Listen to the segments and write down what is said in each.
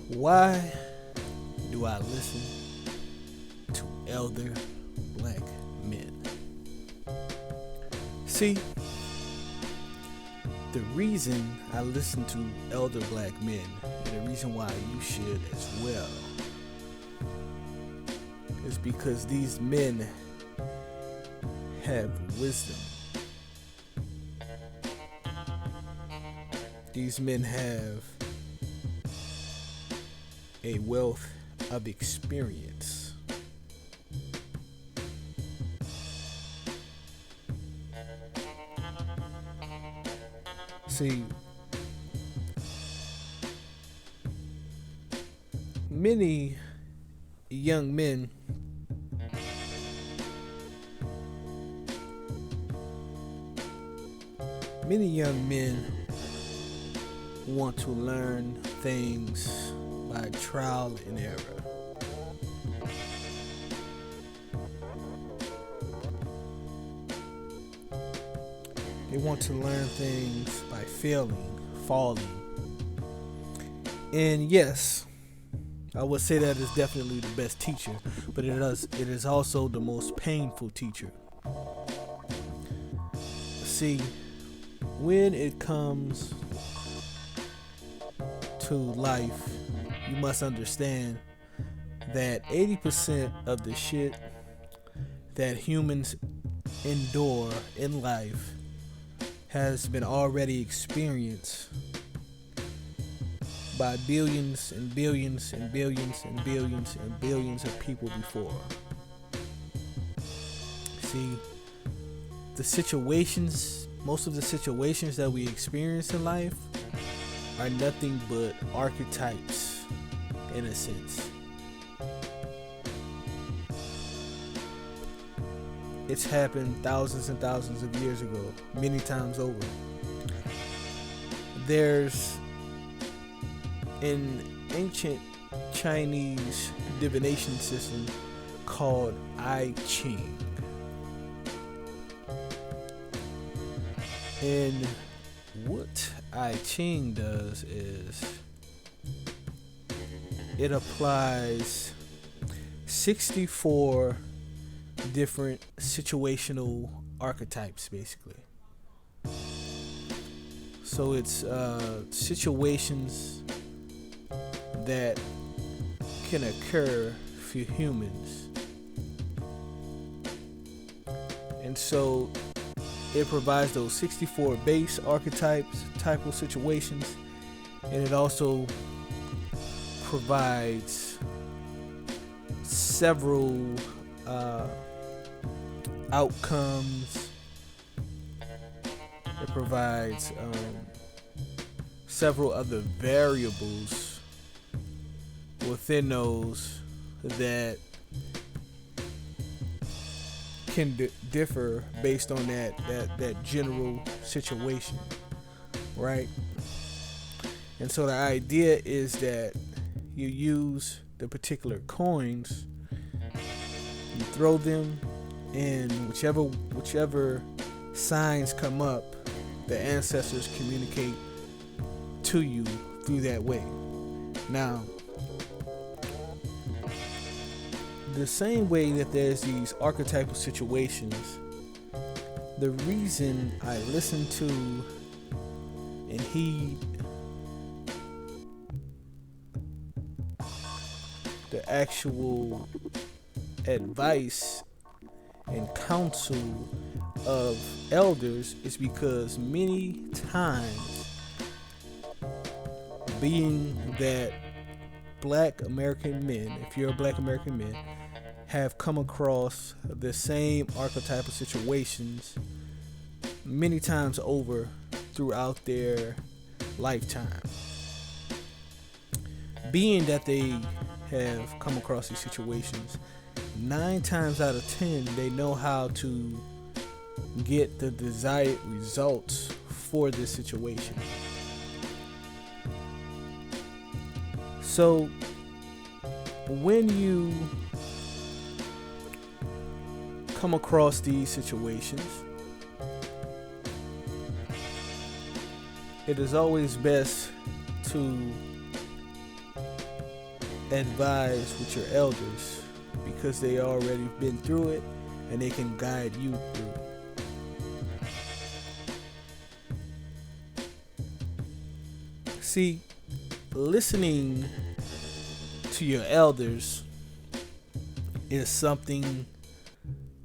Why do I listen to elder black men? See, the reason I listen to elder black men, and the reason why you should as well, is because these men have wisdom. These men have a wealth of experience. See, many young men want to learn things by trial and error. They want to learn things by failing, falling. And yes, I would say that is definitely the best teacher, but it is also the most painful teacher. See, when it comes to life, you must understand that 80% of the shit that humans endure in life has been already experienced by billions and billions and billions and billions and billions of people before. See, most of the situations that we experience in life are nothing but archetypes, in a sense. It's happened thousands and thousands of years ago, many times over. There's an ancient Chinese divination system called I Ching. And what I Ching does is it applies 64 different situational archetypes, basically. So it's situations that can occur for humans. And so it provides those 64 base archetypes, type of situations, and it also provides several outcomes. It provides several other variables within those that can differ based on that general situation, right? And so the idea is that you use the particular coins, you throw them, and whichever signs come up, the ancestors communicate to you through that way. Now, the same way that there's these archetypal situations, the reason I listen to and heed the actual advice and counsel of elders is because many times, being that black American men, if you're a black American man, have come across the same archetypal situations many times over throughout their lifetime. Being that they have come across these situations, 9 times out of 10, they know how to get the desired results for this situation. So when you come across these situations, it is always best to advise with your elders because they already been through it and they can guide you through it. See, listening to your elders is something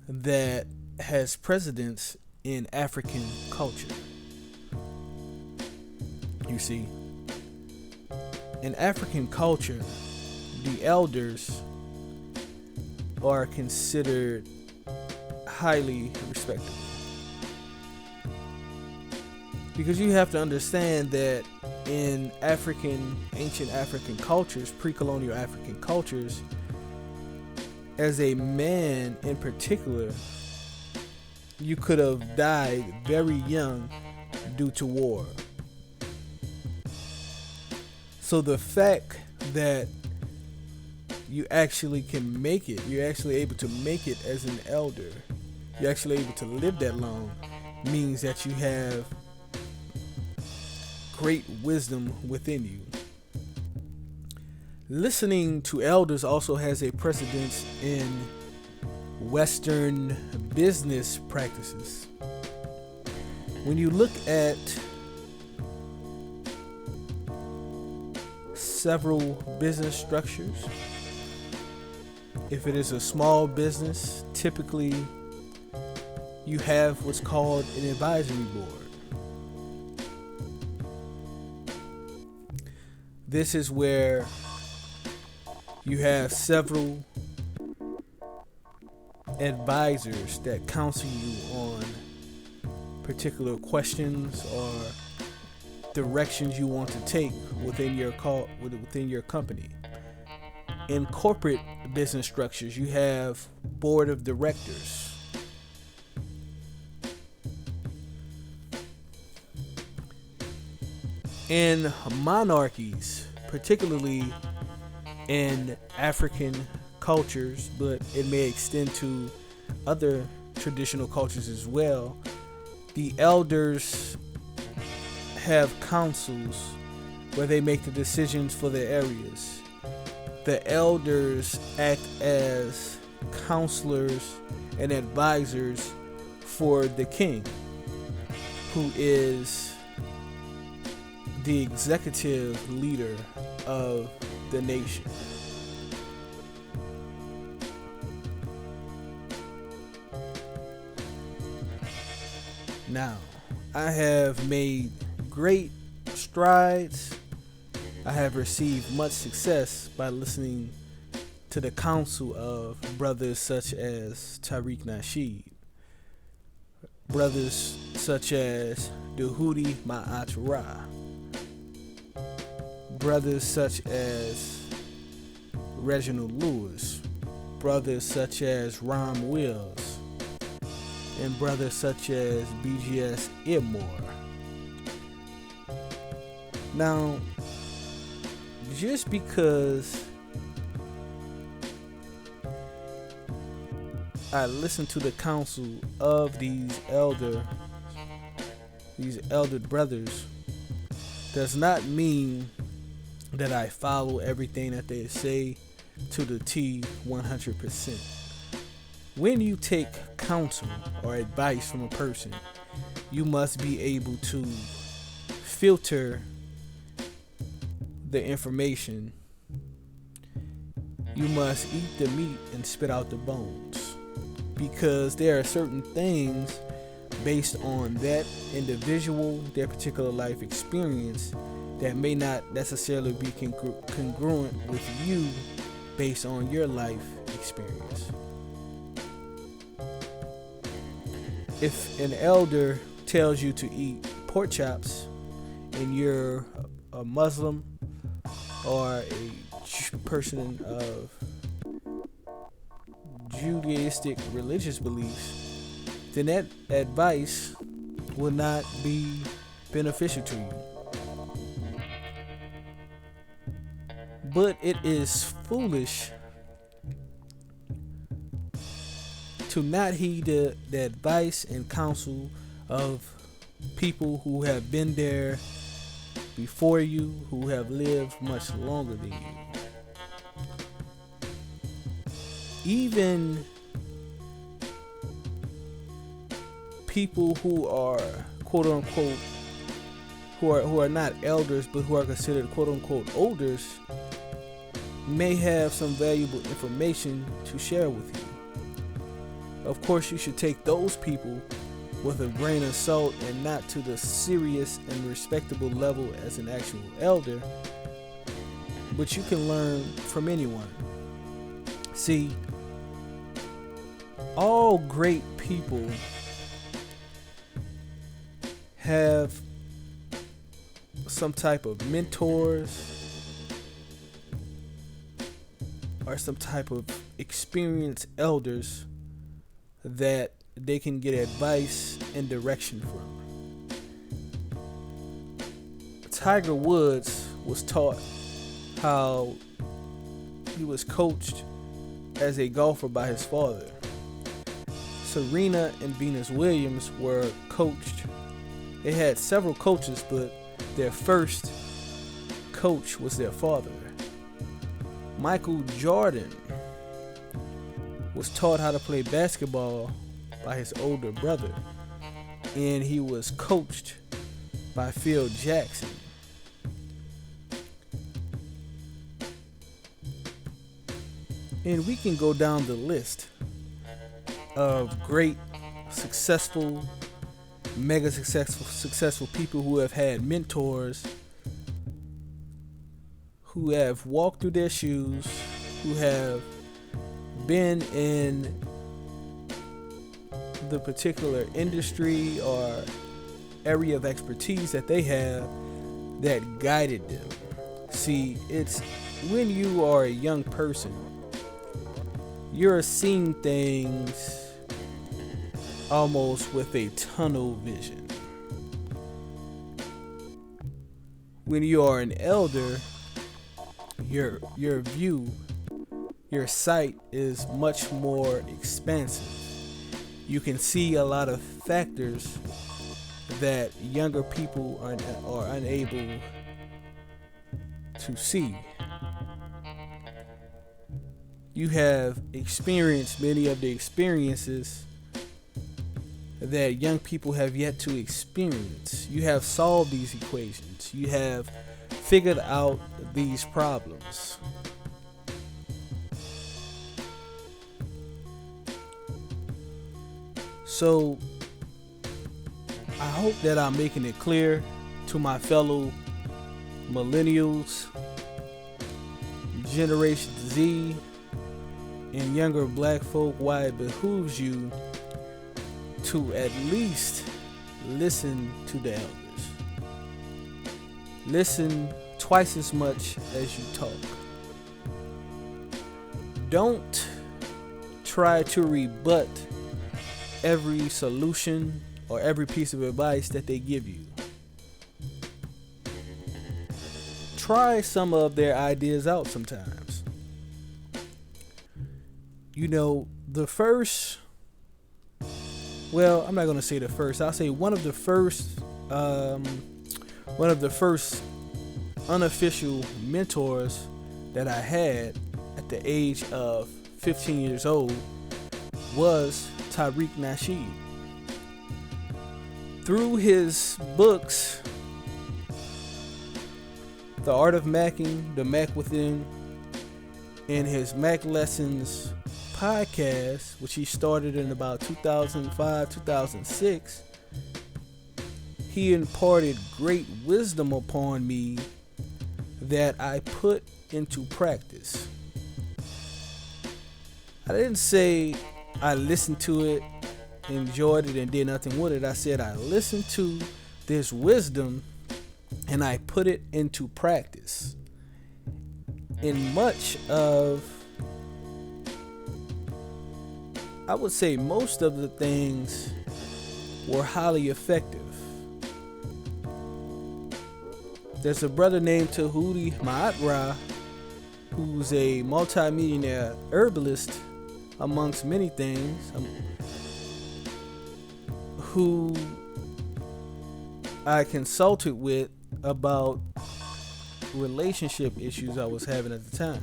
that has precedence in African culture. You see, in African culture, the elders are considered highly respected. Because you have to understand that in ancient African cultures, pre-colonial African cultures, as a man in particular, you could have died very young due to war. So the fact that you actually can make it, you're actually able to make it as an elder, you're actually able to live that long, means that you have great wisdom within you. Listening to elders also has a precedence in Western business practices. When you look at several business structures, if it is a small business, typically you have what's called an advisory board. This is where you have several advisors that counsel you on particular questions or directions you want to take within your company. In corporate business structures, you have board of directors. In monarchies, particularly in African cultures, but it may extend to other traditional cultures as well, the elders have councils where they make the decisions for their areas. The elders act as counselors and advisors for the king, who is the executive leader of the nation. Now, I have made great strides. I have received much success by listening to the counsel of brothers such as Tariq Nasheed, brothers such as Djeuhty Ma'at Ra, brothers such as Reginald Lewis, brothers such as Rom Wills, and brothers such as BGS IBMOR. Now, just because I listen to the counsel of these elder brothers does not mean that I follow everything that they say to the T 100%. When you take counsel or advice from a person, you must be able to filter the information. You must eat the meat and spit out the bones, because there are certain things based on that individual, their particular life experience, that may not necessarily be congruent with you based on your life experience. If an elder tells you to eat pork chops and you're a Muslim or a person of Judaistic religious beliefs, then that advice will not be beneficial to you. But it is foolish to not heed the advice and counsel of people who have been there before you, who have lived much longer than you. even people who are quote unquote who are not elders but who are considered quote unquote olders may have some valuable information to share with you. Of course, you should take those people with a grain of salt and not to the serious and respectable level as an actual elder, but you can learn from anyone. See, all great people have some type of mentors or some type of experienced elders that they can get advice and direction from. Tiger Woods was taught how he was coached as a golfer by his father. Serena and Venus Williams were coached. They had several coaches, but their first coach was their father. Michael Jordan was taught how to play basketball by his older brother, and he was coached by Phil Jackson. And we can go down the list of great, successful, mega successful people who have had mentors, who have walked through their shoes, who have been in the particular industry or area of expertise that they have that guided them. See, it's when you are a young person, you're seeing things almost with a tunnel vision. When you are an elder, your view, your sight is much more expansive. You can see a lot of factors that younger people are unable to see. You have experienced many of the experiences that young people have yet to experience. You have solved these equations. You have figured out these problems. So I hope that I'm making it clear to my fellow millennials, Generation Z, and younger black folk why it behooves you to at least listen to the elders. Listen twice as much as you talk. Don't try to rebut every solution or every piece of advice that they give you. Try some of their ideas out sometimes. You know, the first, well, I'm not going to say the first. I'll say one of the first unofficial mentors that I had at the age of 15 years old was Tariq Nasheed. Through his books, The Art of Macking, The Mac Within, and his Mac Lessons podcast, which he started in about 2005, 2006, he imparted great wisdom upon me that I put into practice. I didn't say I listened to it, enjoyed it, and did nothing with it. I said I listened to this wisdom and I put it into practice. In much of, I would say most of the things were highly effective. There's a brother named Djeuhty Ma'at Ra, who's a multi-millionaire herbalist amongst many things, who I consulted with about relationship issues I was having at the time.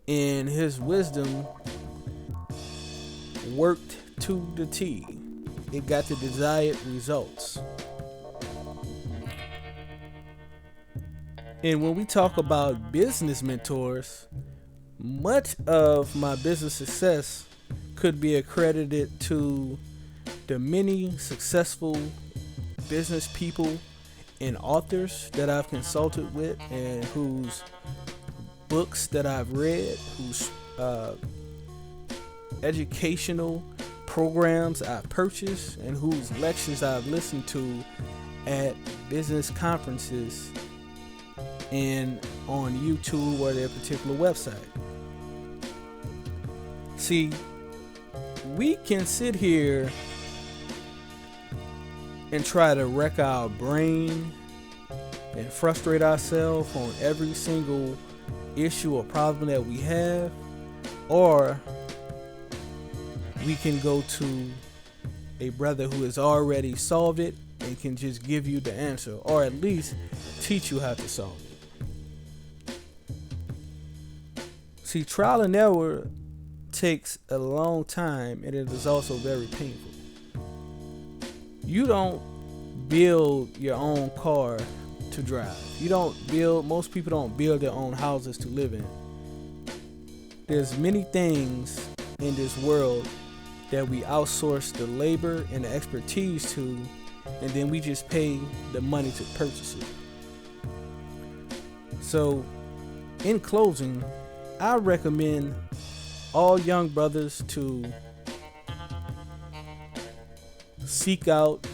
And his wisdom worked to the T. It got the desired results. And when we talk about business mentors, much of my business success could be accredited to the many successful business people and authors that I've consulted with, and whose books that I've read, whose educational programs I've purchased, and whose lectures I've listened to at business conferences and on YouTube or their particular website. See, we can sit here and try to wreck our brain and frustrate ourselves on every single issue or problem that we have, or we can go to a brother who has already solved it and can just give you the answer, or at least teach you how to solve it. See, trial and error takes a long time, and it is also very painful. You don't build your own car to drive. Most people don't build their own houses to live in. There's many things in this world that we outsource the labor and the expertise to, and then we just pay the money to purchase it. So, in closing, I recommend all young brothers to seek out,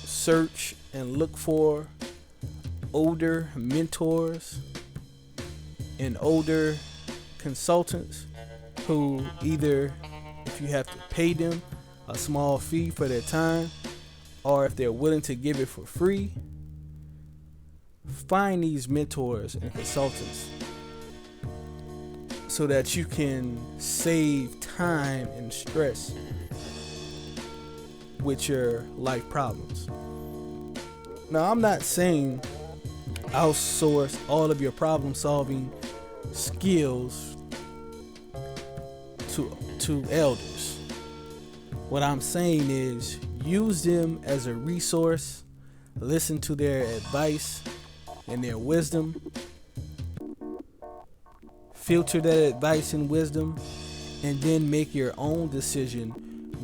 search, and look for older mentors and older consultants who, either if you have to pay them a small fee for their time, or if they're willing to give it for free, find these mentors and consultants so that you can save time and stress with your life problems. Now, I'm not saying outsource all of your problem solving skills to elders. What I'm saying is, use them as a resource, listen to their advice and their wisdom, filter that advice and wisdom, and then make your own decision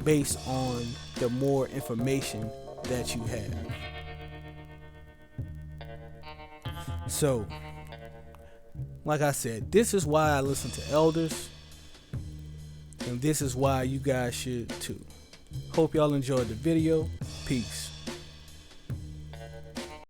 based on the more information that you have. So, like I said, this is why I listen to elders, and this is why you guys should too. Hope y'all enjoyed the video. Peace.